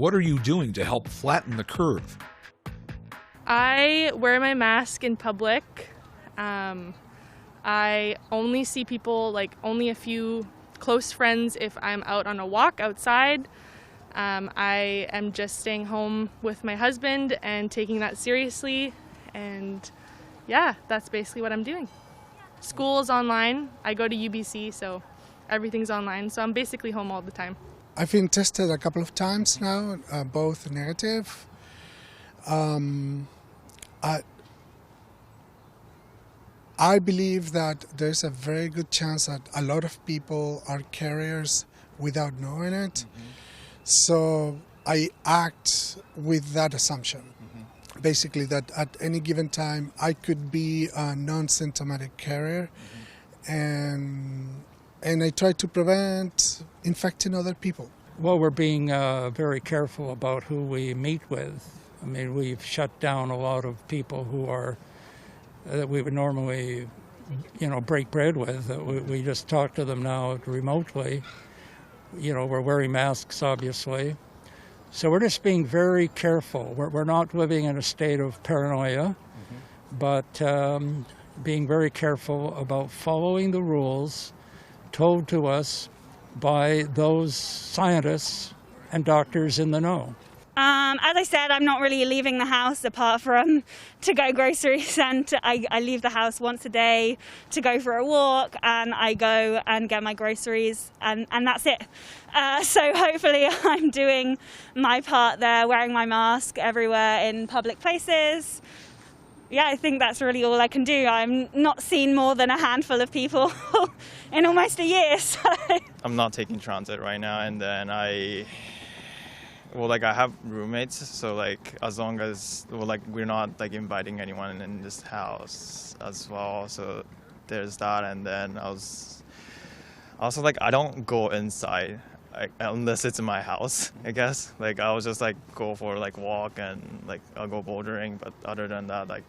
What are you doing to help flatten the curve? I wear my mask in public. I only see people, like only a few close friends if I'm out on a walk outside. I am just staying home with my husband and taking that seriously. And yeah, that's basically what I'm doing. School is online. I go to UBC, so everything's online. So I'm basically home all the time. I've been tested a couple of times now, both negative. I believe that there's a very good chance that a lot of people are carriers without knowing it. Mm-hmm. So I act with that assumption. Mm-hmm. Basically that at any given time I could be a non-symptomatic carrier. Mm-hmm. and I try to prevent infecting other people. Well, we're being very careful about who we meet with. I mean, we've shut down a lot of people who are that we would normally, break bread with. We just talk to them now remotely. We're wearing masks, obviously. So we're just being very careful. We're not living in a state of paranoia, but being very careful about following the rules told to us by those scientists and doctors in the know. As I said, I'm not really leaving the house apart from to go groceries, and I leave the house once a day to go for a walk, and I go and get my groceries, and that's it. So hopefully I'm doing my part there, wearing my mask everywhere in public places. Yeah, I think that's really all I can do. I'm not seen more than a handful of people in almost a year. So. I'm not taking transit right now, and then I have roommates, so as long as we're not inviting anyone in this house as well, so there's that. And then I was also I don't go inside unless it's in my house, I guess. I'll just go for walk and I'll go bouldering, but other than that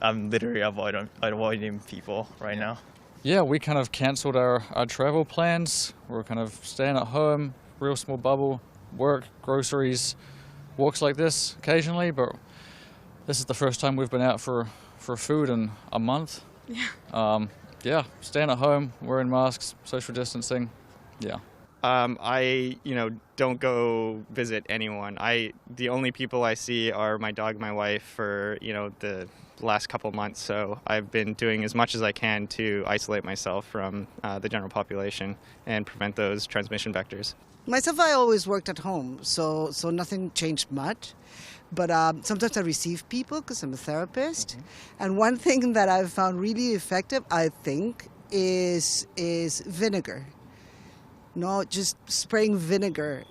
I'm literally avoiding people right now. Yeah, we kind of cancelled our travel plans. We're kind of staying at home, real small bubble, work, groceries, walks like this occasionally, but this is the first time we've been out for food in a month. Yeah. Staying at home, wearing masks, social distancing, yeah. I don't go visit anyone. The only people I see are my dog, my wife, for, the last couple months, so I've been doing as much as I can to isolate myself from the general population and prevent those transmission vectors. Myself, I always worked at home, so nothing changed much. But sometimes I receive people because I'm a therapist. Mm-hmm. And one thing that I've found really effective, I think, is vinegar. Just spraying vinegar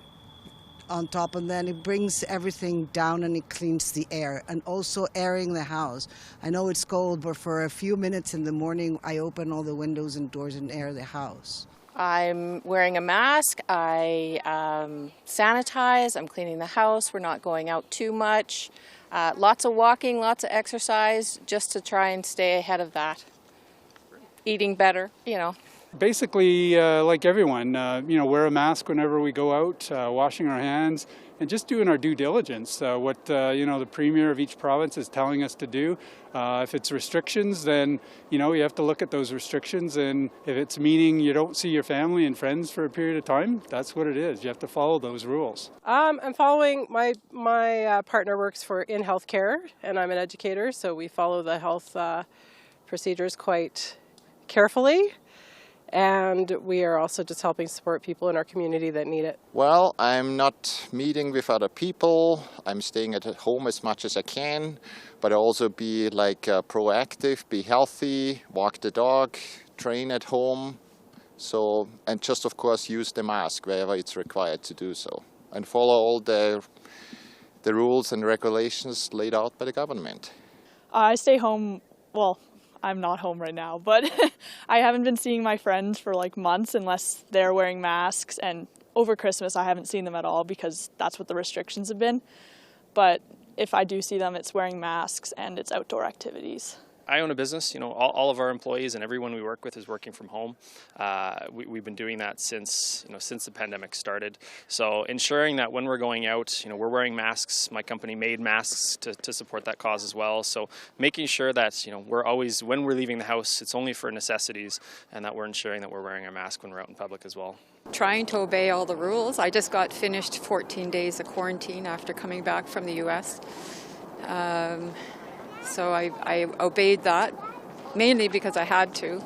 on top, and then it brings everything down and it cleans the air, and also airing the house. I know it's cold, but for a few minutes in the morning I open all the windows and doors and air the house. I'm wearing a mask, I sanitize, I'm cleaning the house, we're not going out too much. Lots of walking, lots of exercise, just to try and stay ahead of that. Eating better, Basically, like everyone, wear a mask whenever we go out, washing our hands, and just doing our due diligence. What the premier of each province is telling us to do. If it's restrictions, then you have to look at those restrictions, and if it's meaning you don't see your family and friends for a period of time, that's what it is. You have to follow those rules. I'm following. My partner works in healthcare, and I'm an educator, so we follow the health procedures quite carefully. And we are also just helping support people in our community that need it. Well, I'm not meeting with other people. I'm staying at home as much as I can, but I also be proactive, be healthy, walk the dog, train at home. So, and just of course use the mask wherever it's required to do so, and follow all the rules and regulations laid out by the government. I stay home. Well, I'm not home right now, but I haven't been seeing my friends for months unless they're wearing masks, and over Christmas I haven't seen them at all because that's what the restrictions have been. But if I do see them, it's wearing masks and it's outdoor activities. I own a business. You know, all of our employees and everyone we work with is working from home. We've been doing that since the pandemic started. So ensuring that when we're going out, we're wearing masks. My company made masks to support that cause as well. So making sure that we're always, when we're leaving the house, it's only for necessities, and that we're ensuring that we're wearing a mask when we're out in public as well. Trying to obey all the rules. I just got finished 14 days of quarantine after coming back from the U.S. So I obeyed that, mainly because I had to.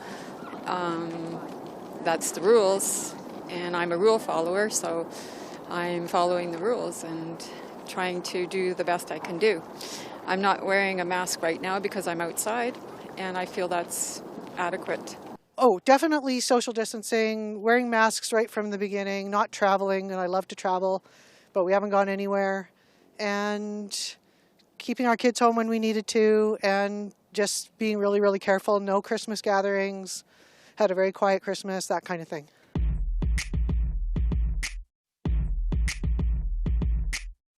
That's the rules, and I'm a rule follower, so I'm following the rules and trying to do the best I can do. I'm not wearing a mask right now because I'm outside, and I feel that's adequate. Oh, definitely social distancing, wearing masks right from the beginning, not traveling, and I love to travel, but we haven't gone anywhere, and keeping our kids home when we needed to, and just being really, really careful. No Christmas gatherings, had a very quiet Christmas, that kind of thing.